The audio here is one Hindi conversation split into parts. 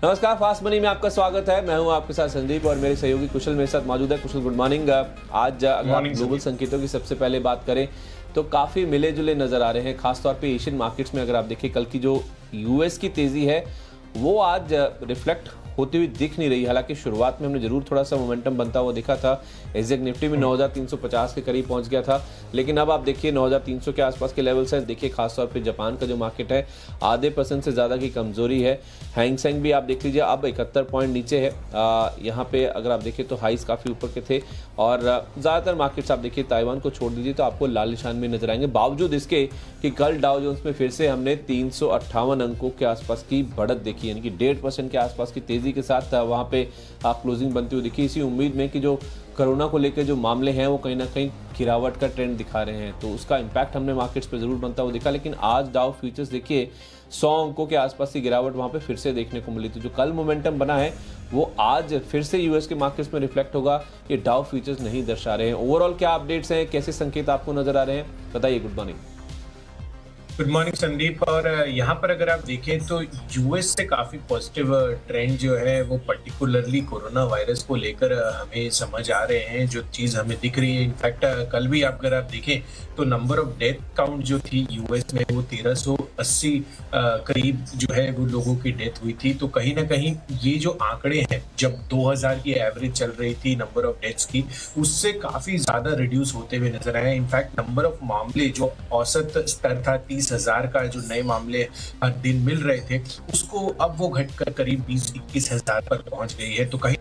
नमस्कार, फास्ट मनी में आपका स्वागत है। मैं हूं आपके साथ संदीप और मेरे सहयोगी कुशल मेरे साथ मौजूद है। कुशल, गुड मॉर्निंग। आज अगर ग्लोबल संकेतों की सबसे पहले बात करें तो काफ़ी मिले जुले नज़र आ रहे हैं। खासतौर पे एशियन मार्केट्स में अगर आप देखें, कल की जो यूएस की तेज़ी है वो आज रिफ्लेक्ट होती हुई दिख नहीं रही। हालांकि शुरुआत में हमने जरूर थोड़ा सा मोमेंटम बनता हुआ देखा था। एग्जैक्ट निफ्टी में 9350 के करीब पहुंच गया था, लेकिन अब आप देखिए 9300 के आसपास के लेवल्स हैं। देखिए खासतौर पे जापान का जो मार्केट है, आधे % से ज़्यादा की कमजोरी है। हैंग सेंग भी आप देख लीजिए, अब 71 पॉइंट नीचे है। यहाँ पे अगर आप देखें तो हाइस काफ़ी ऊपर के थे और ज़्यादातर मार्केट्स आप देखिए, ताइवान को छोड़ दीजिए तो आपको लाल निशान में नजर आएंगे, बावजूद इसके कि कल डाउ जोन्स में फिर से हमने 358 अंकों के आसपास की बढ़त देखी, यानी कि 1.5% के आसपास की तेजी के साथ वहाँ पे क्लोजिंग बनती हुई दिखी। इसी उम्मीद में कि जो कोरोना को लेकर जो मामले हैं वो कहीं ना कहीं गिरावट का ट्रेंड दिखा रहे हैं, तो उसका इम्पैक्ट हमने मार्केट्स पे जरूर बनता हुआ दिखा। लेकिन आज डाउ फ्यूचर्स देखिए 100 अंकों के आसपास की गिरावट वहाँ पे फिर से देखने को मिली। तो जो कल मोमेंटम बना है वो आज फिर से यूएस के मार्केट्स में रिफ्लेक्ट होगा, ये डाउ फ्यूचर्स नहीं दर्शा रहे हैं। ओवरऑल क्या अपडेट्स हैं, कैसे संकेत आपको नजर आ रहे हैं, बताइए। Good morning. Good morning Sandeep. और यहाँ पर अगर आप देखें तो यूएस से काफी पॉजिटिव ट्रेंड जो है वो पर्टिकुलरली कोरोना वायरस को लेकर हमें समझ आ रहे हैं, जो चीज हमें दिख रही है। इनफैक्ट कल भी अगर आप देखें तो नंबर ऑफ डेथ काउंट जो थी यूएस में वो 1380 करीब जो है वो लोगों की डेथ हुई थी। तो कहीं ना कहीं ये जो आंकड़े हैं, जब 2000 की एवरेज चल रही थी नंबर ऑफ डेथ्स की, उससे काफी ज्यादा रिड्यूस होते हुए नजर आए। इनफैक्ट नंबर ऑफ मामले जो औसत स्तर था 30,000 का, जो नए मामले हर दिन मिल रहे थे, उसको अब वो घटकर करीब 20-21 हजार पर पहुंच गई है। तो कहीं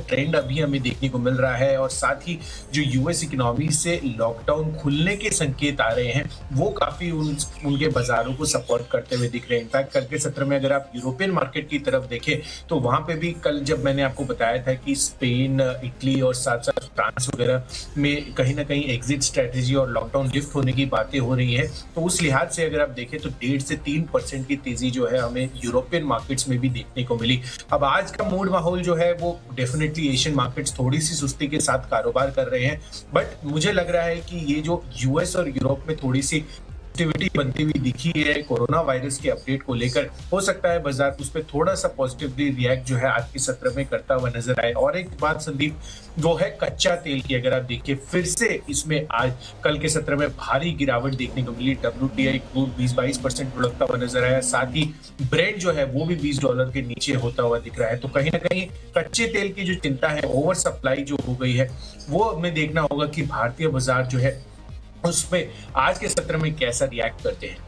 ट्रेंड अभी हमें देखने को मिल रहा है और साथ ही जो यूएस इकोनॉमी से लॉकडाउन खुलने के संकेत आ रहे हैं वो काफी उनके बाजारों को सपोर्ट करते हुए दिख रहे हैं। इनफैक्ट कल के सत्र में अगर आप यूरोपियन मार्केट की तरफ देखें तो वहां पे भी कल जब मैंने आपको बताया था कि स्पेन, इटली और साथ साथ फ्रांस वगैरह में कहीं ना कहीं एग्जिट स्ट्रेटेजी और लॉकडाउन लिफ्ट होने की बातें हो रही है, तो उस लिहाज से अगर आप देखें तो 1.5 से 3% की तेजी जो है हमें यूरोपियन मार्केट्स में भी देखने को मिली। अब आज का मूड माहौल जो है वो डेफिनेटली एशियन मार्केट्स थोड़ी सी सुस्ती के साथ कारोबार कर रहे हैं, बट मुझे लग रहा है कि ये जो यूएस और यूरोप में थोड़ी सी एक्टिविटी बनती हुई दिखी है कोरोना वायरस के अपडेट को लेकर, हो सकता है बाजार उस पर थोड़ा सा पॉजिटिवली रिएक्ट जो है आज के सत्र में करता हुआ नजर आए। और एक बात संदीप, वो है कच्चा तेल की। अगर आप देखिए फिर से इसमें आज कल के सत्र में भारी गिरावट देखने को मिली। WTI क्रूड 20-22% लुढ़कता हुआ नजर आया, साथ ही ब्रेंट जो है वो भी $20 के नीचे होता हुआ दिख रहा है। तो कहीं ना कहीं कच्चे तेल की जो चिंता है, ओवर सप्लाई जो हो गई है, वो हमें देखना होगा कि भारतीय बाजार जो है उसमें आज के सत्र में कैसा रिएक्ट करते हैं।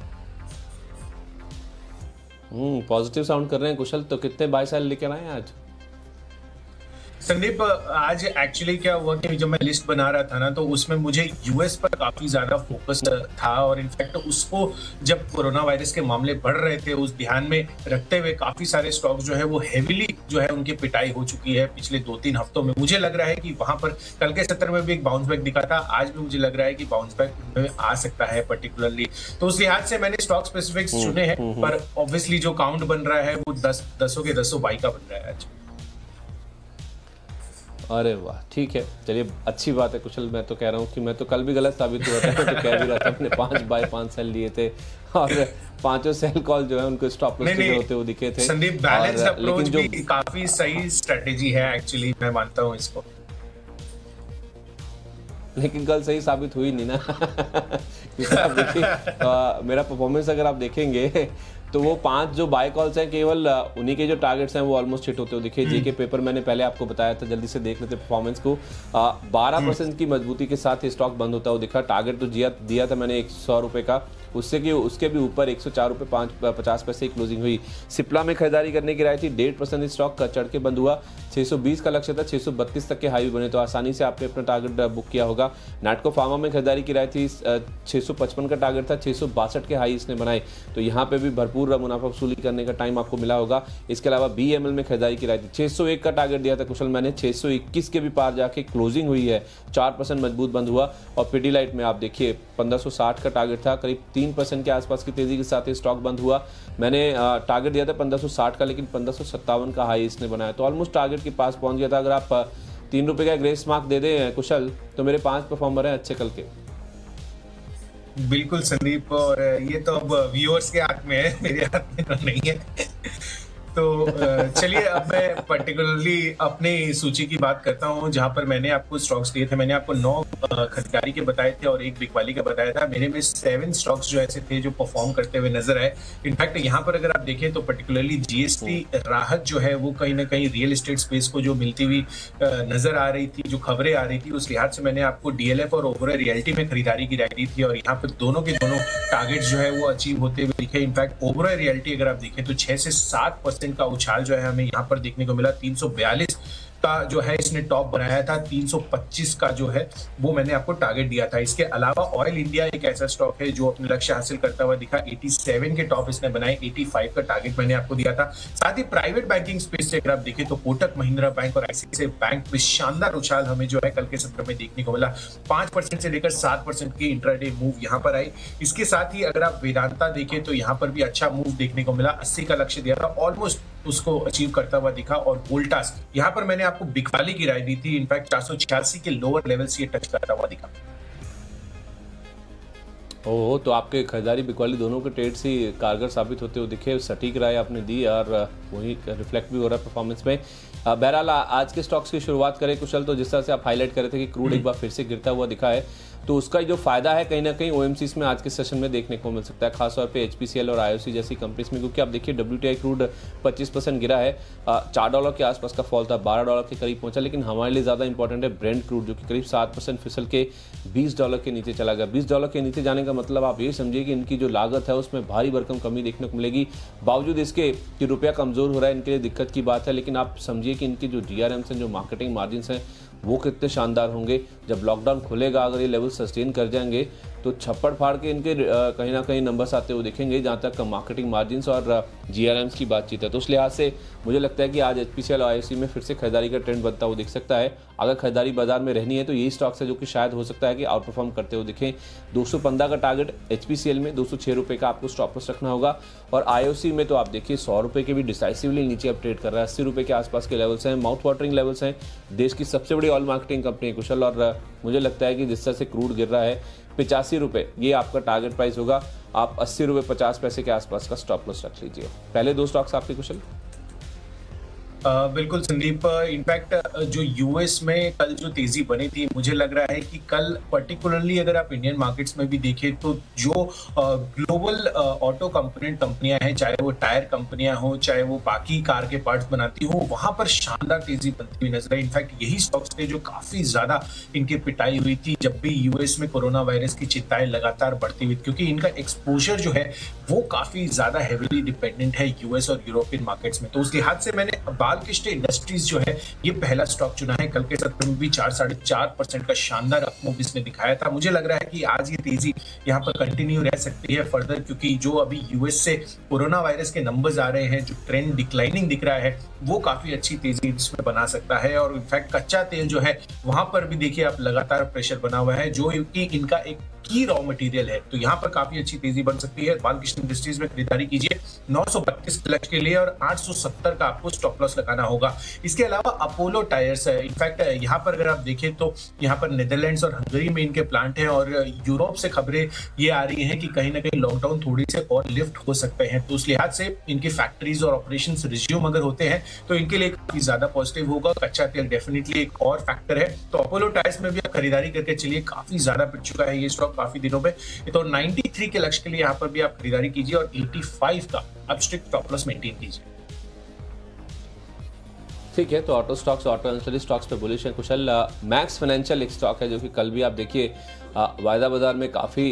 पॉजिटिव साउंड कर रहे हैं कुशल, तो कितने बाय सेल लेकर आए आज? संदीप, आज एक्चुअली क्या हुआ कि जब मैं लिस्ट बना रहा था ना, तो उसमें मुझे यूएस पर काफी ज्यादा फोकस था और इनफैक्ट उसको जब कोरोना वायरस के मामले बढ़ रहे थे उस ध्यान में रखते हुए काफी सारे स्टॉक जो है वो हेविली जो है उनकी पिटाई हो चुकी है पिछले 2-3 हफ्तों में। मुझे लग रहा है कि वहां पर कल के सत्र में भी एक बाउंस बैक दिखा था, आज भी मुझे लग रहा है कि बाउंस बैक आ सकता है पर्टिकुलरली। तो उस लिहाज से मैंने स्टॉक स्पेसिफिक्स चुने हैं, पर ऑब्वियसली जो काउंट बन रहा है वो 10 के 10 बाई का बन रहा है आज। अरे वाह, ठीक है, चलिए अच्छी बात है कुशल। मैं तो कह रहा हूँ कि मैं तो कल भी गलत साबित हुआ था, मैं तो कह भी रहा था अपने 5 बाय 5 सेल लिए थे और पांचों सेल कॉल जो है उनको स्टॉप लॉस होते हुए दिखे थे। संदीप, बैलेंस्ड अप्रोच भी काफी सही स्ट्रेटेजी है एक्चुअली, मैं मानता हूँ इसको। लेकिन कल सही साबित हुई नहीं ना क्योंकि आप देखिए मेरा परफॉर्मेंस अगर आप देखेंगे तो वो 5 जो बाय कॉल्स हैं, केवल उन्हीं के जो टारगेट्स हैं वो ऑलमोस्ट हिट होते हुए दिखे। जीके पेपर मैंने पहले आपको बताया था, जल्दी से देख लेते परफॉर्मेंस को। 12% की मजबूती के साथ ये स्टॉक बंद होता हुआ दिखा। टारगेट तो दिया था मैंने 100 रुपये का, उसके भी ऊपर 104 रुपये 50 पैसे की क्लोजिंग हुई। सिप्ला में खरीदारी करने की राय थी, 1.5% स्टॉक का चढ़ के बंद हुआ। 620 का लक्ष्य था, 632 तक के हाई बने, तो आसानी से आपने अपना टारगेट बुक किया होगा। नाटको फार्मा में खरीदारी की राय थी, 655 का टारगेट था, 662 के हाई इसने बनाए, तो यहाँ पे भी भरपूर मुनाफा वसूली करने का टाइम आपको मिला होगा। इसके अलावा BML में खरीदारी की राय थी, 601 का टारगेट दिया था कुशल मैंने, 621 के भी पार जाके क्लोजिंग हुई है, 4% मजबूत बंद हुआ। और पिडीलाइट में आप देखिए 1560 का टारगेट था, करीब 3% के आसपास की तेजी के साथ ये स्टॉक बंद हुआ। मैंने टारगेट दिया था 1560 का, लेकिन 1557 का हाई इसने बनाया, तो ऑलमोस्ट टारगेट के पास पहुंच गया था। अगर आप 3 रुपये का ग्रेस मार्क दे दें कुशल, तो मेरे 5 परफॉर्मर हैं अच्छे कल के। बिल्कुल संदीप, और ये तो अब व्यूअर्स के हाथ में है, मेरे हाथ में तो नहीं है। तो चलिए अब मैं पर्टिकुलरली अपनी सूची की बात करता हूं, जहां पर मैंने आपको स्टॉक्स दिए थे। मैंने आपको 9 खरीदारी के बताए थे और 1 बिकवाली का बताया था। मेरे में 7 स्टॉक्स जो ऐसे थे जो परफॉर्म करते हुए नजर आए। इनफैक्ट यहां पर अगर आप देखें तो पर्टिकुलरली जीएसटी राहत जो है वो कहीं ना कहीं रियल एस्टेट स्पेस को जो मिलती हुई नजर आ रही थी, जो खबरें आ रही थी, उस लिहाज से मैंने आपको डीएलएफ और ओबरॉय रियल्टी में खरीदारी की राय दी थी और यहाँ पर दोनों के दोनों टारगेट जो है वो अचीव होते हुए दिखे। इनफैक्ट ओबरॉय रियल्टी अगर आप देखें तो 6 से 7% का उछाल जो है हमें यहाँ पर देखने को मिला। 342 का जो है इसने टॉप बनाया था, 325 का जो है वो मैंने आपको टारगेट दिया था। इसके अलावा ऑयल इंडिया एक ऐसा स्टॉक है जो अपने लक्ष्य हासिल करता हुआ दिखा। 87 के टॉप इसने बनाए, 85 का टारगेट मैंने आपको दिया था। साथ ही प्राइवेट बैंकिंग स्पेस से अगर आप देखें तो कोटक महिंद्रा बैंक और आईसीआईसीआई बैंक में शानदार उछाल हमें जो है कल के सत्र में देखने को मिला। 5% से लेकर 7% की इंट्राडे मूव यहाँ पर आई। इसके साथ ही अगर आप वेदांता देखें तो यहाँ पर भी अच्छा मूव देखने को मिला। 80 का लक्ष्य दिया था, ऑलमोस्ट उसको अचीव करता हुआ दिखा। और वोल्टास यहाँ पर मैंने आपको बिकवाली की राय दी थी। इनफैक्ट 486 के लोअर लेवल से ये टच करता हुआ दिखा। ओह, तो आपके खरीदारी बिकवाली दोनों के ट्रेड्स ही कारगर साबित होते हुए दिखे। सटीक राय आपने दी और वही रिफ्लेक्ट भी हो रहा है परफॉर्मेंस में। बहरहाल आज के स्टॉक्स की शुरुआत करें कुशल, तो जिस तरह से आप हाईलाइट कर रहे थे कि क्रूड एक बार फिर से गिरता हुआ दिखा है, तो उसका जो फायदा है कहीं ना कहीं ओएमसीज में आज के सेशन में देखने को मिल सकता है, खासतौर पे एचपीसीएल और आईओसी जैसी कंपनीज में। क्योंकि आप देखिए WTI क्रूड 25% गिरा है, $4 के आसपास का फॉल था, $12 के करीब पहुंचा। लेकिन हमारे लिए ज़्यादा इंपॉर्टेंट है ब्रेंट क्रूड, जो कि करीब 7% फिसल के $20 के नीचे चला गया। $20 के नीचे जाने का मतलब आप ये समझिए कि इनकी जो लागत है उसमें भारी भरकम कमी देखने को मिलेगी। बावजूद इसके कि रुपया कमज़ोर हो रहा है, इनके लिए दिक्कत की बात है। लेकिन आप समझिए कि इनकी जो DRMs हैं, जो मार्केटिंग मार्जिन हैं, वो कितने शानदार होंगे। जब लॉकडाउन खुलेगा, अगर ये लेवल सस्टेन कर जाएंगे तो छप्पड़ फाड़ के इनके कहीं ना कहीं नंबर्स आते हुए दिखेंगे, जहाँ तक मार्केटिंग मार्जिन्स और GRMs की बातचीत है। तो उस लिहाज से मुझे लगता है कि आज HPCL और IOC में फिर से खरीदारी का ट्रेंड बनता हुआ दिख सकता है। अगर खरीदारी बाजार में रहनी है तो यही स्टॉक्स है जो कि शायद हो सकता है कि आउट परफॉर्म करते हुए दिखें। 215 का टारगेट HPCL में, 206 रुपये का आपको स्टॉप लॉस रखना होगा। और IOC में तो आप देखिए 100 रुपये के भी डिसाइसिवली नीचे अब ट्रेड कर रहा है। 80 रुपये के आसपास के लेवल्स हैं, माउथ वाटरिंग लेवल्स हैं। देश की सबसे बड़ी ऑयल मार्केटिंग कंपनी है कुशल, और मुझे लगता है कि जिस तरह से क्रूड गिर रहा है, 85 रुपये ये आपका टारगेट प्राइस होगा। आप 80 रुपये 50 पैसे के आसपास का स्टॉप लॉस रख लीजिए। पहले 2 स्टॉक्स आपके कुशल। बिल्कुल संदीप, इनफैक्ट जो यूएस में कल जो तेजी बनी थी, मुझे लग रहा है कि कल पर्टिकुलरली अगर आप इंडियन मार्केट्स में भी देखें तो जो ग्लोबल ऑटो कंपोनेंट कंपनियां हैं, चाहे वो टायर कंपनियां हो, चाहे वो बाकी कार के पार्ट्स बनाती हो, वहां पर शानदार तेजी बनती हुई नजर आई। इनफैक्ट यही स्टॉक्स थे जो काफी ज्यादा इनकी पिटाई हुई थी जब भी यूएस में कोरोना वायरस की चिंताएं लगातार बढ़ती हुई, क्योंकि इनका एक्सपोजर जो है वो काफी ज्यादा हेवीली डिपेंडेंट है यूएस और यूरोपियन मार्केट्स में। तो उस लिहाज से मैंने बालकृष्ण इंडस्ट्रीज जो है ये पहला स्टॉक चुना है। कल के सत्र में भी 4-4.5% का शानदार अपमूव इसने दिखाया था। मुझे लग रहा है कि आज ये तेजी यहाँ पर कंटिन्यू रह सकती है फर्दर, क्योंकि जो अभी यूएस से कोरोना वायरस के नंबर्स आ रहे हैं, जो ट्रेंड डिक्लाइनिंग दिख रहा है, वो काफी अच्छी तेजी इसमें बना सकता है। और इनफैक्ट कच्चा तेल जो है वहां पर भी देखिए आप लगातार प्रेशर बना हुआ है, जो कि इनका एक की रॉ मटेरियल है, तो यहाँ पर काफी अच्छी तेजी बन सकती है। बालकृष्ण इंडस्ट्रीज में खरीदारी कीजिए 932 लक्ष्य के लिए और 870 का आपको स्टॉप लॉस लगाना होगा। इसके अलावा अपोलो टायर्स है। इनफैक्ट यहाँ पर अगर आप देखें तो यहाँ पर नीदरलैंड्स और हंगरी में इनके प्लांट हैं और यूरोप से खबरें ये आ रही हैं कि कहीं ना कहीं लॉकडाउन थोड़ी से और लिफ्ट हो सकते हैं। तो उस लिहाज से इनकी फैक्ट्रीज और ऑपरेशन रिज्यूम अगर होते हैं तो इनके लिए काफी ज्यादा पॉजिटिव होगा। कच्चा तेल डेफिनेटली एक और फैक्टर है। तो अपोलो टायर्स में भी आप खरीदारी करके चलिए, काफी ज्यादा पिट चुका है ये स्टॉक काफी दिनों में। तो 93 के लक्ष्य के लिए यहाँ पर भी आप खरीदारी कीजिए और 85 का आप स्ट्रिक्ट स्टॉप लॉस मेंटेन कीजिए। ठीक है, तो auto stocks, auto ancillary stocks पे बुलिश है कुशल। मैक्स फाइनेंशियल एक स्टॉक है जो कि कल भी आप देखिए वायदा बाजार में काफ़ी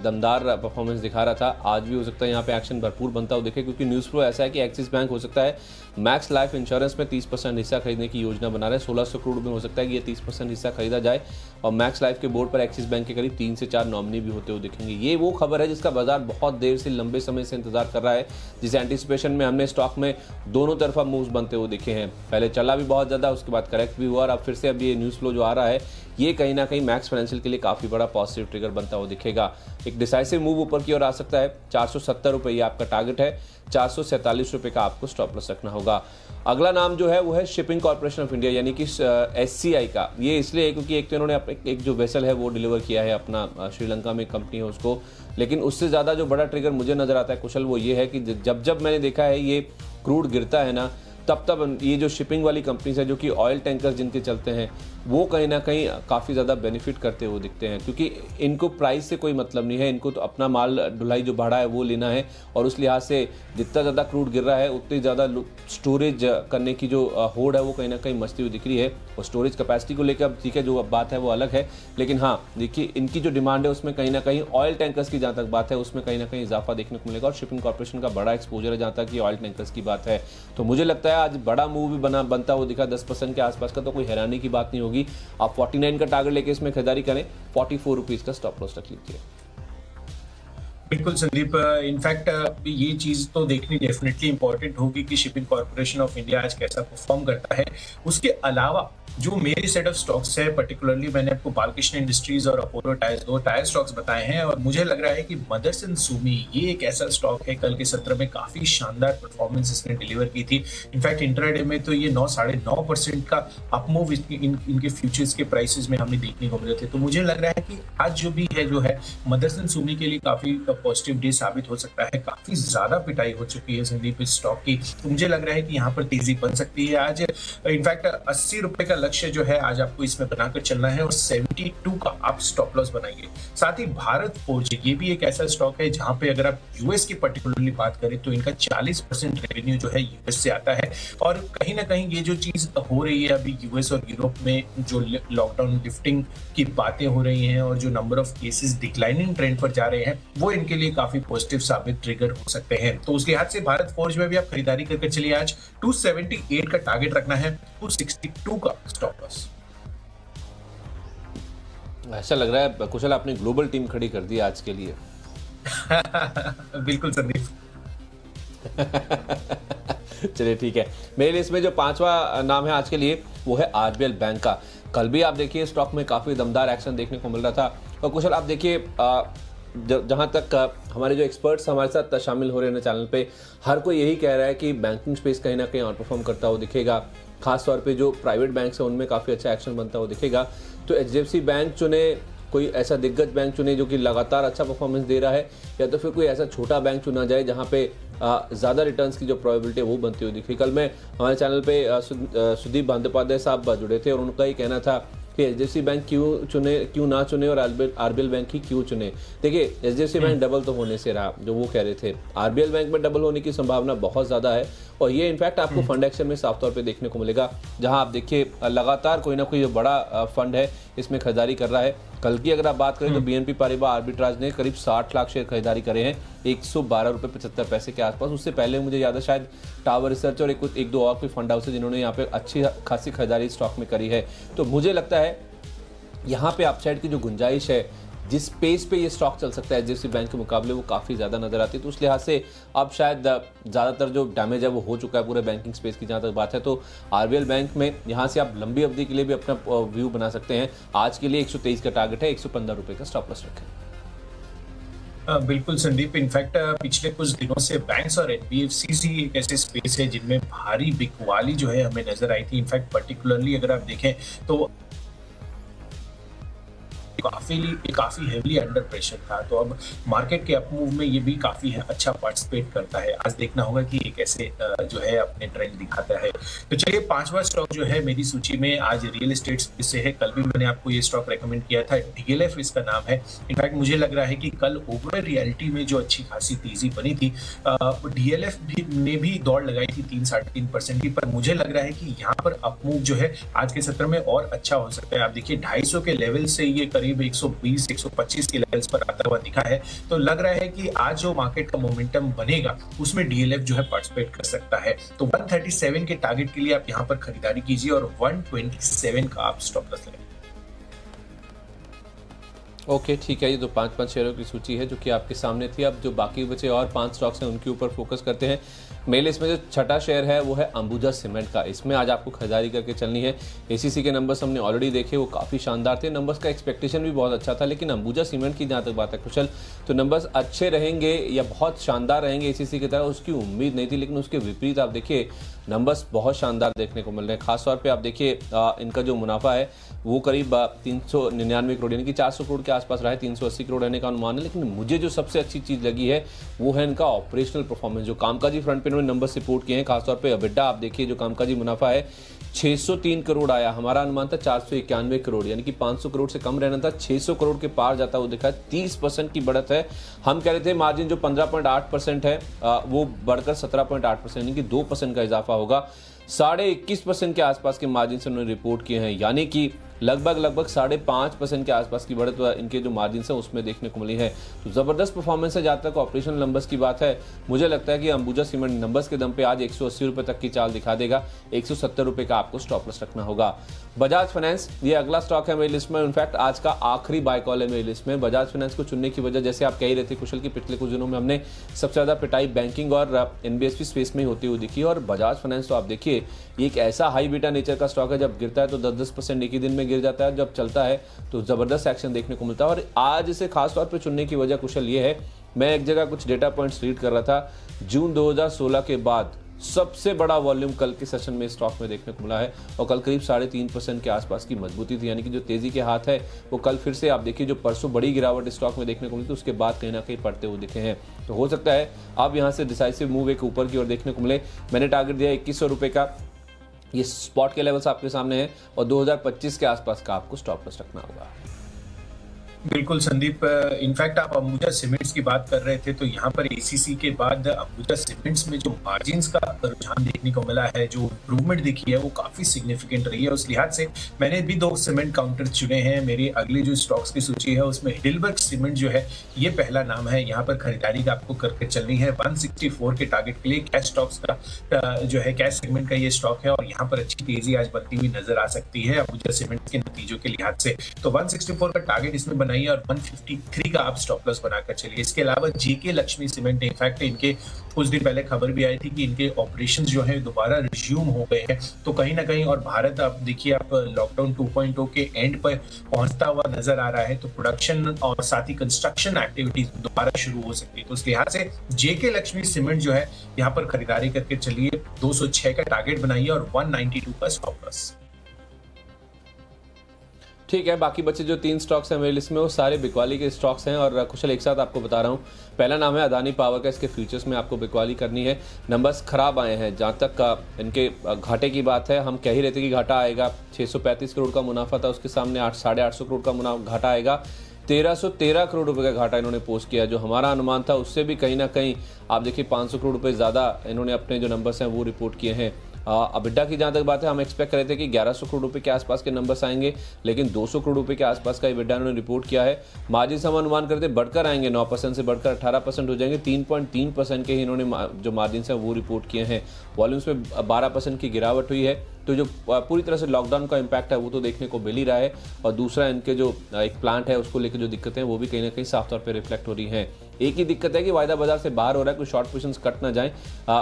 दमदार परफॉर्मेंस दिखा रहा था। आज भी हो सकता है यहाँ पे एक्शन भरपूर बनता हुआ दिखे, क्योंकि न्यूज़ फ्लो ऐसा है कि एक्सिस बैंक हो सकता है मैक्स लाइफ इंश्योरेंस में 30% हिस्सा खरीदने की योजना बना रहे हैं। 1600 करोड़ में हो सकता है कि ये 30% हिस्सा खरीदा जाए और मैक्स लाइफ के बोर्ड पर एक्सिस बैंक के करीब 3 से 4 नॉमिनी भी होते हुए दिखेंगे। ये वो खबर है जिसका बाजार बहुत देर से, लंबे समय से इंतजार कर रहा है, जिस एंटिसिपेशन में हमने स्टॉक में दोनों तरफा मूव्स बनते हुए दिखे हैं। पहले चला भी बहुत ज़्यादा, उसके बाद करेक्ट भी हुआ और अब फिर से अब ये न्यूज़ फ्लो जो आ रहा है ये कहीं ना कहीं मैक्स फाइनेंशियल के लिए काफ़ी बड़ा पॉजिटिव ट्रिगर बनता हुआ दिखेगा। एक डिसाइसिव मूव ऊपर की ओर आ सकता है। 470 रुपये ये आपका टारगेट है। 447 रुपये का आपको स्टॉप लॉस रखना होगा। अगला नाम जो है वो है शिपिंग कॉर्पोरेशन ऑफ इंडिया यानी कि SCI का। ये इसलिए क्योंकि एक तो इन्होंने एक जो वेसल है वो डिलीवर किया है अपना, श्रीलंका में कंपनी है उसको। लेकिन उससे ज़्यादा जो बड़ा ट्रिगर मुझे नज़र आता है कुशल, वो ये है कि जब जब मैंने देखा है ये क्रूड गिरता है ना, तब ये जो शिपिंग वाली कंपनीज है जो कि ऑयल टैंकर जिनके चलते हैं, वो कहीं ना कहीं काफ़ी ज़्यादा बेनिफिट करते हुए दिखते हैं, क्योंकि इनको प्राइस से कोई मतलब नहीं है। इनको तो अपना माल ढुलाई जो भाड़ा है वो लेना है, और उस लिहाज से जितना ज़्यादा क्रूड गिर रहा है उतनी ज़्यादा स्टोरेज करने की जो होड़ है वो कहीं ना कहीं मचती हुई दिख रही है। और स्टोरेज कैपेसिटी को लेकर अब ठीक है, जो अब बात है वो अलग है, लेकिन हाँ देखिए इनकी जो डिमांड है उसमें कहीं ना कहीं ऑयल टैंकर्स की जहाँ तक बात है उसमें कहीं ना कहीं इजाफा देखने को मिलेगा। और शिपिंग कॉर्पोरेशन का बड़ा एक्सपोजर है जहाँ तक कि ऑयल टैंकर्स की बात है। तो मुझे लगता है आज बड़ा मूव भी बनता हुआ दिखा 10% के आसपास का, तो कोई हैरानी की बात नहीं होगी। आप 49 का टारगेट लेके इसमें खरीदारी करें, 44 रुपीज का स्टॉप लॉस रख लीजिए। बिल्कुल संदीप, इनफैक्ट ये चीज तो देखनी डेफिनेटली इंपॉर्टेंट होगी कि शिपिंग कॉर्पोरेशन ऑफ इंडिया आज कैसा परफॉर्म करता है। उसके अलावा जो मेरी सेट ऑफ स्टॉक्स है, पर्टिकुलरली मैंने आपको बालकृष्ण इंडस्ट्रीज और अपोलो टायर्स, 2 टायर स्टॉक्स बताए हैं, और मुझे लग रहा है कि मदरसन सुमी ये एक ऐसा स्टॉक है, कल के सत्र में काफी शानदार परफॉर्मेंस इसने डिलीवर की थी। इनफैक्ट इंट्राडे में तो ये 9-9.5% का अपमूव इनके फ्यूचर्स के प्राइसेस में हमें देखने को मिले थे। तो मुझे लग रहा है कि आज जो है मदरसन सुमी के लिए काफी पॉजिटिव डे साबित हो सकता है। काफी ज्यादा पिटाई हो चुकी है संदीप इस स्टॉक की, तो मुझे लग रहा है कि यहाँ पर तेजी बन सकती है आज। इनफैक्ट 80 रुपए का लक्ष्य जो है आज आपको इसमें बनाकर चलना है, और 72 का आप स्टॉप लॉस बनाइए। साथ ही भारत फोर्ज ये भी एक ऐसा स्टॉक है जहां पे अगर आप यूएस की पर्टिकुलरली बात करें तो इनका 40% रेवेन्यू जो है यूएस से आता है। और कहीं ना कहीं ये जो चीज हो रही है अभी यूएस और यूरोप में, जो लॉकडाउन लिफ्टिंग की बातें हो रही हैं और जो number of cases declining trend पर जा रहे हैं, वो इनके लिए काफी पॉजिटिव साबित ट्रिगर हो सकते हैं। तो उसके हाथ से भारत फोर्ज में भी आप खरीदारी करके चलिए। आज 278 का टारगेट रखना है, 262 का स्टॉप लॉस। ऐसा लग रहा है कुशल आपने ग्लोबल टीम खड़ी कर दी आज के लिए। बिल्कुल संदीप। चलिए ठीक है, मेरे लिस्ट में जो 5वां नाम है आज के लिए वो है आरबीएल बैंक का। कल भी आप देखिए स्टॉक में काफी दमदार एक्शन देखने को मिल रहा था। और कुशल आप देखिए जहां तक हमारे जो एक्सपर्ट्स हमारे साथ शामिल हो रहे हैं चैनल पे, हर कोई यही कह रहा है कि बैंकिंग स्पेस कहीं ना कहीं आउट परफॉर्म करता हुआ दिखेगा। खासतौर पे जो प्राइवेट बैंक्स हैं उनमें काफ़ी अच्छा एक्शन बनता हुआ दिखेगा। तो एचडीएफसी बैंक चुने, कोई ऐसा दिग्गज बैंक चुने जो कि लगातार अच्छा परफॉर्मेंस दे रहा है, या तो फिर कोई ऐसा छोटा बैंक चुना जाए जहां पे ज़्यादा रिटर्न्स की जो प्रोबेबिलिटी है वो बनती हुई दिखी। कल मैं हमारे चैनल पे सुदीप बंदोपाध्याय साहब जुड़े थे और उनका ही कहना था कि एचडीएफसी बैंक क्यों ना चुने और आरबीएल बैंक ही क्यों चुने। देखिए एचडीएफसी बैंक डबल तो होने से रहा जो वो कह रहे थे, आरबीएल बैंक में डबल होने की संभावना बहुत ज़्यादा है, और ये इनफैक्ट आपको फंड एक्शन में साफ तौर पे देखने को मिलेगा, जहां आप देखिए लगातार कोई ना कोई जो बड़ा फंड है इसमें खरीदारी कर रहा है। कल की अगर आप बात करें तो बीएनपी पारिबा आर्बिट्राज ने करीब 60 लाख शेयर खरीदारी करे हैं 112.75 के आसपास। उससे पहले मुझे याद है शायद टावर रिसर्च और एक दो और कोई फंड हाउस है जिन्होंने यहाँ पे अच्छी खासी खरीदारी स्टॉक में करी है। तो मुझे लगता है यहाँ पे अपसाइड की जो गुंजाइश है, जिस पेस पे ये स्टॉक चल सकता है एचडीएफसी बैंक के मुकाबले, वो काफ़ी ज़्यादा नजर आती है। तो उस लिहाज से अब शायद ज़्यादातर जो डैमेज है वो हो चुका है पूरे बैंकिंग स्पेस की जहाँ तक बात है। तो आरबीएल बैंक में यहाँ से आप लंबी अवधि के लिए भी अपना व्यू बना सकते हैं। आज के लिए 123 का टारगेट है, 115 रुपये का स्टॉप लॉस रखें। बिल्कुल संदीप, इनफैक्ट पिछले कुछ दिनों से बैंक्स और एनबीएफसीज ही एक ऐसे स्पेस है जिनमें भारी बिकवाली जो है हमें नजर आई थी। इनफैक्ट पर्टिकुलरली अगर आप देखें तो काफी हेवीली अंडर प्रेशर था, तो अब मार्केट के अपमूव में ये भी काफी अच्छा पार्टिसिपेट करता है। आज देखना होगा कि ये कैसे जो है अपने ट्रेंड दिखाता है। तो चलिए 5वां स्टॉक जो है मेरी सूची में आज रियल एस्टेट से है। कल भी मैंने आपको ये स्टॉक रेकमेंड किया था, डीएलएफ इसका नाम है। इनफैक्ट मुझे लग रहा है कि कल ओवरऑल रियलिटी में जो अच्छी खासी तेजी बनी थी, डीएलएफ ने भी दौड़ लगाई थी 3-3.5% की, पर मुझे लग रहा है कि यहाँ पर अपमूव जो है आज के सत्र में और अच्छा हो सकता है। आप देखिए 250 के लेवल से ये करीब 120-125 के लेवल्स पर आता हुआ दिखा है। तो लग रहा है कि आज जो मार्केट का मोमेंटम बनेगा उसमें डीएलएफ जो है पार्टिसिपेट कर सकता है। तो 137 के टारगेट के लिए आप यहां पर खरीदारी कीजिए और 127 का आप स्टॉप लॉस लगाइए। ओके ठीक है, ये तो 5-5 शेयरों की सूची है जो कि आपके सामने थी। अब जो बाकी बचे और 5 स्टॉक्स हैं उनके ऊपर फोकस करते हैं। मेरे लिस्ट में जो छठा शेयर है वो है अंबुजा सीमेंट का। इसमें आज आपको खरीदारी करके चलनी है। एसीसी के नंबर्स हमने ऑलरेडी देखे, वो काफ़ी शानदार थे। नंबर्स का एक्सपेक्टेशन भी बहुत अच्छा था, लेकिन अंबुजा सीमेंट की जहाँ तक बात है कुशल, तो नंबर्स अच्छे रहेंगे या बहुत शानदार रहेंगे एसीसी की तरह उसकी उम्मीद नहीं थी, लेकिन उसके विपरीत आप देखिए नंबर्स बहुत शानदार देखने को मिल रहे हैं। खासतौर पर आप देखिए इनका जो मुनाफा है वो करीब 399 करोड़ यानी कि 400 करोड़ के आसपास रहा है, 380 करोड़ रहने का अनुमान है। लेकिन मुझे जो सबसे अच्छी चीज़ लगी है वो है इनका ऑपरेशनल परफॉर्मेंस। जो कामकाजी फ्रंट पे इन्होंने नंबर रिपोर्ट किए हैं, खासतौर पे EBITDA आप देखिए जो कामकाजी मुनाफा है 603 करोड़ आया। हमारा अनुमान था 491 करोड़, यानी कि 500 करोड़ से कम रहना था, 600 करोड़ के पार जाता हुआ दिखा। 30% की बढ़त है। हम कह रहे थे मार्जिन जो 15.8% है वो बढ़कर 17.8% यानी कि 2% का इजाफा होगा। 21.5% के आसपास के मार्जिन से उन्होंने रिपोर्ट किए हैं, यानी कि लगभग 5.5% के आसपास की बढ़त इनके जो मार्जिन है उसमें देखने को मिली है। तो ज़बरदस्त परफॉर्मेंस है। जहाँ तक ऑपरेशनल नंबर्स की बात है, मुझे लगता है कि अंबुजा सीमेंट नंबर्स के दम पे आज 180 रुपये तक की चाल दिखा देगा। 170 रुपये का आपको स्टॉप लॉस रखना होगा। बजाज फाइनेंस, ये अगला स्टॉक है मेरी लिस्ट में। इनफैक्ट आज का आखिरी बाय कॉल है मेरी लिस्ट में। बजाज फाइनेंस को चुनने की वजह, जैसे आप कह ही रहे थे कुशल, की पिछले कुछ दिनों में हमने सबसे ज़्यादा पिटाई बैंकिंग और NBFC स्पेस में होती हुई दिखी। और बजाज फाइनेंस तो आप देखिए ये एक ऐसा हाई बीटा नेचर का स्टॉक है, जब गिरता है तो 10% एक ही दिन में गिर जाता है, जब चलता है तो जबरदस्त एक्शन देखने को मिलता है। और आज इसे खासतौर पर चुनने की वजह कुशल ये है, मैं एक जगह कुछ डेटा पॉइंट्स रीड कर रहा था, जून 2016 के बाद सबसे बड़ा वॉल्यूम कल के सेशन में स्टॉक में देखने को मिला है और कल करीब 3.5% के आसपास की मजबूती थी। यानी कि जो तेजी के हाथ है वो कल फिर से आप देखिए, जो परसों बड़ी गिरावट स्टॉक में देखने को मिली थी उसके बाद कहीं ना कहीं पड़ते हुए दिखे हैं। तो हो सकता है अब यहाँ से डिसाइसिव मूव एक ऊपर की ओर देखने को मिले। मैंने टारगेट दिया 2100 रुपये का, ये स्पॉट के लेवल्स आपके सामने हैं और 2025 के आसपास का आपको स्टॉप लॉस रखना होगा। बिल्कुल संदीप, इनफैक्ट आप अंबुजा सीमेंट्स की बात कर रहे थे, तो यहाँ पर एसीसी के बाद अंबुजा सीमेंट्स में जो मार्जिन्स का रुझान देखने को मिला है, जो इम्प्रूवमेंट दिखी है वो काफी सिग्निफिकेंट रही है। उस लिहाज से मैंने भी 2 सीमेंट काउंटर चुने हैं। मेरी अगली जो स्टॉक्स की सूची है उसमें हिडेलबर्ग सीमेंट जो है ये पहला नाम है। यहाँ पर खरीदारी का आपको करके चलनी है 164 के टारगेट के लिए। कैश स्टॉक्स का जो है कैश सेगमेंट का ये स्टॉक है और यहाँ पर अच्छी तेजी आज बनती हुई नजर आ सकती है अंबुजा सीमेंट के नतीजों के लिहाज से। तो 164 का टारगेट इसमें बनाइए और 153 का आप स्टॉप लॉस बनाकर चलिए। इसके अलावा जेके लक्ष्मी सीमेंट, इनफैक्ट इनके कुछ दिन पहले खबर भी आई थी कि इनके ऑपरेशंस जो है दोबारा रिज्यूम हो गए हैं। तो कहीं ना कहीं, और भारत आप देखिए आप लॉकडाउन 2.0 के एंड पर पहुंचता हुआ नजर आ रहा है, तो प्रोडक्शन और साथ ही कंस्ट्रक्शन एक्टिविटीज दोबारा शुरू हो सकती है। तो इस लिहाज से जेके लक्ष्मी सीमेंट जो है यहाँ पर खरीदारी करके चलिए। 206 का टारगेट बनाइए और 192 का स्टॉप लॉस। ठीक है, बाकी बचे जो 3 स्टॉक्स हैं मेरी लिस्ट में वो सारे बिकवाली के स्टॉक्स हैं और कुशल एक साथ आपको बता रहा हूँ। पहला नाम है अदानी पावर का, इसके फ्यूचर्स में आपको बिकवाली करनी है। नंबर्स खराब आए हैं। जहाँ तक इनके घाटे की बात है, हम कह ही रहे थे कि घाटा आएगा। 635 करोड़ का मुनाफा था, उसके सामने 800-850 करोड़ का घाटा आएगा। 1313 करोड़ रुपए का घाटा इन्होंने पोस्ट किया। जो हमारा अनुमान था उससे भी कहीं ना कहीं आप देखिए 500 करोड़ रुपए ज़्यादा इन्होंने अपने जो नंबर्स हैं वो रिपोर्ट किए हैं। EBITDA की जहाँ तक बात है, हम एक्सपेक्ट कर रहे थे कि 1100 करोड़ रुपए के आसपास के नंबर्स आएंगे, लेकिन 200 करोड़ रुपए के आसपास का EBITDA उन्होंने रिपोर्ट किया है। मार्जिन हम अनुमान करते बढ़कर आएंगे, 9% से बढ़कर 18% हो जाएंगे। 3.3% के ही इन्होंने जो मार्जिन है वो रिपोर्ट किए हैं। वॉल्यूम्स में 12% की गिरावट हुई है। तो जो पूरी तरह से लॉकडाउन का इम्पैक्ट है वो तो देखने को मिल ही रहा है, और दूसरा इनके जो एक प्लांट है उसको लेकर जो दिक्कतें हैं वो भी कहीं ना कहीं साफ तौर पे रिफ्लेक्ट हो रही हैं। एक ही दिक्कत है कि वायदा बाजार से बाहर हो रहा है, कुछ शॉर्ट पोजीशंस कट ना जाए।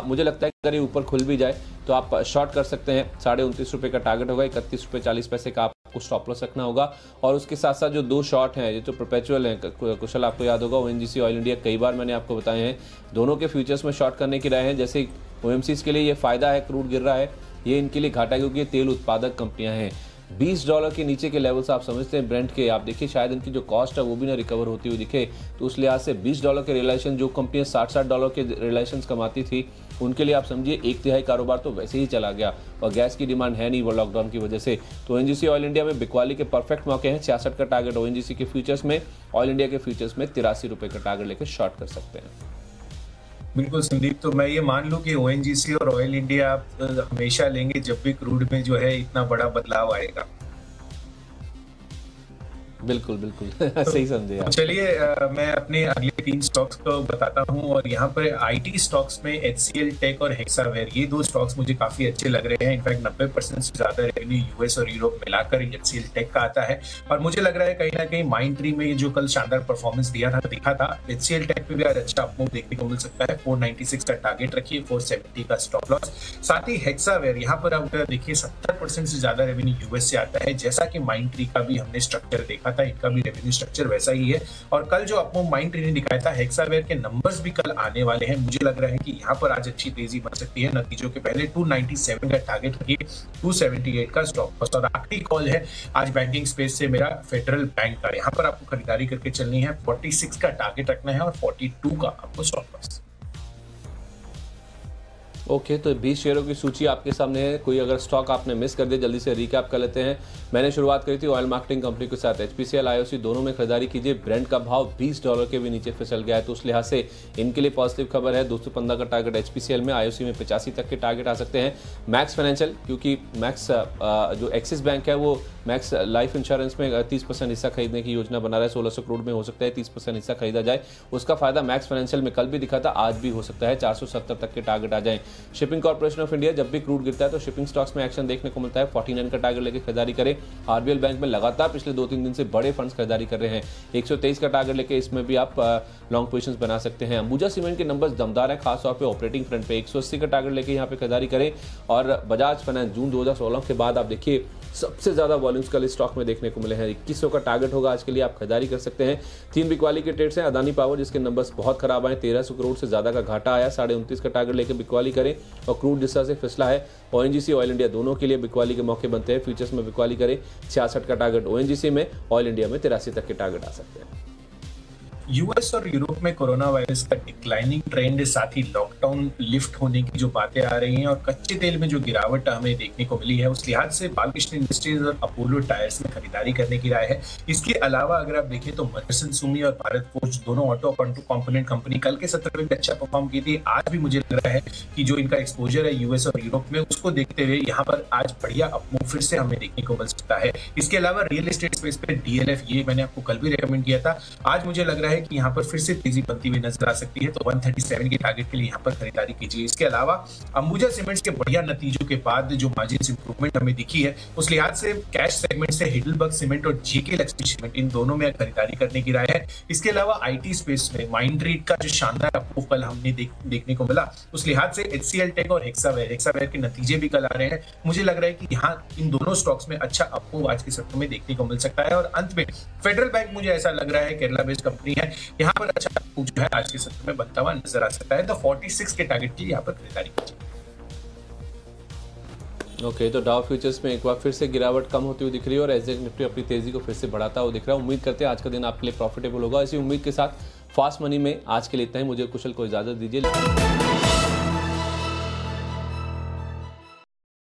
मुझे लगता है कि अगर ये ऊपर खुल भी जाए तो आप शॉर्ट कर सकते हैं। 29.5 रुपये का टारगेट होगा, 31.40 का आपको स्टॉप लॉस रखना होगा। और उसके साथ साथ जो 2 शॉर्ट हैं, ये जो परपेचुअल हैं, कुशल आपको याद होगा ONGC ऑयल इंडिया कई बार मैंने आपको बताए हैं, दोनों के फ्यूचर्स में शॉर्ट करने की राय है। जैसे OMCs के लिए ये फायदा है, क्रूड गिर रहा है, ये इनके लिए घाटा है क्योंकि ये तेल उत्पादक कंपनियां हैं। $20 के नीचे के लेवल्स आप समझते हैं ब्रेंट के, आप देखिए शायद इनकी जो कॉस्ट है वो भी ना रिकवर होती हुई दिखे। तो उस लिहाज से $20 के रिलेशन, जो कंपनियां $60 के रिलेशन कमाती थी, उनके लिए आप समझिए 1/3 कारोबार तो वैसे ही चला गया, और गैस की डिमांड है नहीं वो लॉकडाउन की वजह से। तो ONGC ऑयल इंडिया में बिकवाली के परफेक्ट मौके हैं। 66 का टारगेट ONGC के फ्यूचर्स में, ऑयल इंडिया के फ्यूचर्स में 83 रुपये का टारगेट लेकर शॉर्ट कर सकते हैं। बिल्कुल संदीप, तो मैं ये मान लूं कि ONGC और ऑयल इंडिया आप हमेशा लेंगे जब भी क्रूड में जो है इतना बड़ा बदलाव आएगा। बिल्कुल बिल्कुल सही समझे आप। चलिए मैं अपने अगले 3 स्टॉक्स को बताता हूं और यहाँ पर आईटी स्टॉक्स में HCL टेक और हेक्सावेयर, ये 2 स्टॉक्स मुझे काफी अच्छे लग रहे हैं। इनफैक्ट 90% से ज्यादा रेवेन्यू यूएस और यूरोप मिलाकर HCL टेक का आता है और मुझे लग रहा है कहीं ना कहीं माइंडट्री में जो कल शानदार परफॉर्मेंस दिखा था, HCL टेक पे भी आज अच्छा अपमूव देखने को मिल सकता है। 496 का टारगेट रखिए, 470 का स्टॉप लॉस। साथ ही हेक्सावेयर, यहाँ पर आप देखिए 70% से ज्यादा रेवेन्यू यूएस से आता है, जैसा कि माइंडट्री का भी हमने स्ट्रक्चर देखा था, इनका भी रेवेन्यू स्ट्रक्चर वैसा ही है। और कल जो अपमूव माइंडट्री ने दिखाया था, हेक्सावेयर के नंबर्स भी कल आने वाले हैं। मुझे लग रहा है कि यहाँ पर आज अच्छी तेजी बन सकती है। नतीजों के पहले 297 का टारगेट रखिए, 278 का स्टॉप लॉस। और आखिरी कॉल है आज बैंकिंग स्पेस से मेरा फेडरल बैंक का, यहाँ पर आपको खरीदारी करके चलनी है। 46 का टारगेट रखना है और 42 का आपको स्टॉप लॉस। ओके, तो 20 शेयरों की सूची आपके सामने है। कोई अगर स्टॉक आपने मिस कर दिया, जल्दी से रिकैप कर लेते हैं। मैंने शुरुआत करी थी ऑयल मार्केटिंग कंपनी के साथ। HPCL IOC दोनों में खरीदारी कीजिए। ब्रेंट का भाव $20 के भी नीचे फिसल गया है, तो उस लिहाज से इनके लिए पॉजिटिव खबर है। 215 का टारगेट HPCL में, IOC में 85 तक के टारगेट आ सकते हैं। मैक्स फाइनेंशियल, क्योंकि मैक्स जो एक्सिस बैंक है वो मैक्स लाइफ इंश्योरेंस में 30% हिस्सा खरीदने की योजना बना रहा है। 1600 करोड़ में हो सकता है 30% हिस्सा खरीदा जाए। उसका फायदा मैक्स फाइनेंशियल में कल भी दिखा था, आज भी हो सकता है। 470 तक के टारगेट आ जाए। शिपिंग कॉर्पोरेशन ऑफ इंडिया, जब भी क्रूड गिरता है तो शिपिंग स्टॉक्स में एक्शन देखने को मिलता है। 49 का टारगेट लेके खरीदारी करें। RBL बैंक में लगातार पिछले 2-3 दिन से बड़े फंड्स खरीदारी कर रहे हैं। 123 का टारगेट लेके इसमें भी आप लॉन्ग पोजीशंस बना सकते हैं। अंबुजा सीमेंट के नंबर्स दमदार है, खासतौर पे ऑपरेटिंग फ्रंट पे। 180 का टारगेट लेके यहाँ पे खरीदारी करें। और बजाज फाइनेंस, जून 2016 के बाद आप देखिए सबसे ज्यादा वॉल्यूम्स कल स्टॉक में देखने को मिले हैं। 2100 का टारगेट होगा आज के लिए, आप खरीदारी कर सकते हैं। 3 बिकवाली के ट्रेड्स हैं। अदानी पावर, जिसके नंबर्स बहुत खराब आए, 1300 करोड़ से ज्यादा का घाटा आया। 29.5 का टारगेट लेकर बिकवाली करें। और क्रूड जिस तरह से फिसला है, ONGC ऑयल इंडिया दोनों के लिए बिकवाली के मौके बनते हैं। फ्यूचर्स में बिकवाली करें। 66 का टारगेट ONGC में, ऑयल इंडिया में 83 तक के टारगेट आ सकते हैं। यूएस और यूरोप में कोरोना वायरस का डिक्लाइनिंग ट्रेंड, साथ ही लॉकडाउन लिफ्ट होने की जो बातें आ रही हैं और कच्चे तेल में जो गिरावट हमें देखने को मिली है, उस लिहाज से बालकृष्ण इंडस्ट्रीज और अपोलो टायर्स में खरीदारी करने की राय है। इसके अलावा अगर आप देखें तो मदरसन सुमी और भारत फोर्ज दोनों ऑटो कंपोनेंट कंपनी कल के सत्र में भी अच्छा परफॉर्म की थी। आज भी मुझे लग रहा है कि जो इनका एक्सपोजर है यूएस और यूरोप में, उसको देखते हुए यहाँ पर आज बढ़िया अपमूव फिर से हमें देखने को मिल सकता है। इसके अलावा रियल एस्टेट स्पेस पे DLF, ये मैंने आपको कल भी रेकमेंड किया था। आज मुझे लग रहा है कि यहाँ पर फिर से तेजी बनती हुई नजर आ सकती है, तो 137 के टारगेट के लिए यहाँ पर खरीदारी कीजिए। इसके अलावा अंबुजा सीमेंट्स के बढ़िया नतीजों के बाद जो मार्जिन इंप्रूवमेंट हमें दिखी है, उस लिहाज से कैश सेगमेंट से हिडलबर्ग सीमेंट और JK लक्ष्मी सीमेंट, इन दोनों में खरीदारी करने की राय है। इसके अलावा IT स्पेस में माइंडट्री का जो शानदार अपमूव कल हमने देखने को मिला, उस लिहाज से HCL टेक और हेक्सावेयर के नतीजे भी कल आ रहे हैं। मुझे लग रहा है कि यहाँ इन दोनों स्टॉक्स में अच्छा अपमूव आज के सत्र में देखने को मिल सकता है। और अंत में फेडरल बैंक, मुझे ऐसा लग रहा है केरला बेस्ड कंपनी है, यहाँ पर अच्छा जो है आज के सत्र में बनता हुआ नजर आ सकता है। तो 46 के टारगेट की यहाँ पर खरीदारी कीजिए। ओके, तो डाउ फ्यूचर्स में एक बार फिर से गिरावट कम होती हुई दिख रही है और एसजेएक्स निफ्टी अपनी तेजी को फिर से बढ़ाता हुआ दिख रहा है। उम्मीद करते हैं आज का दिन आपके लिए प्रॉफिटेबल होगा। इसी उम्मीद के साथ फास्ट मनी में आज के लिए इतना ही। मुझे कुशल को इजाजत दीजिए।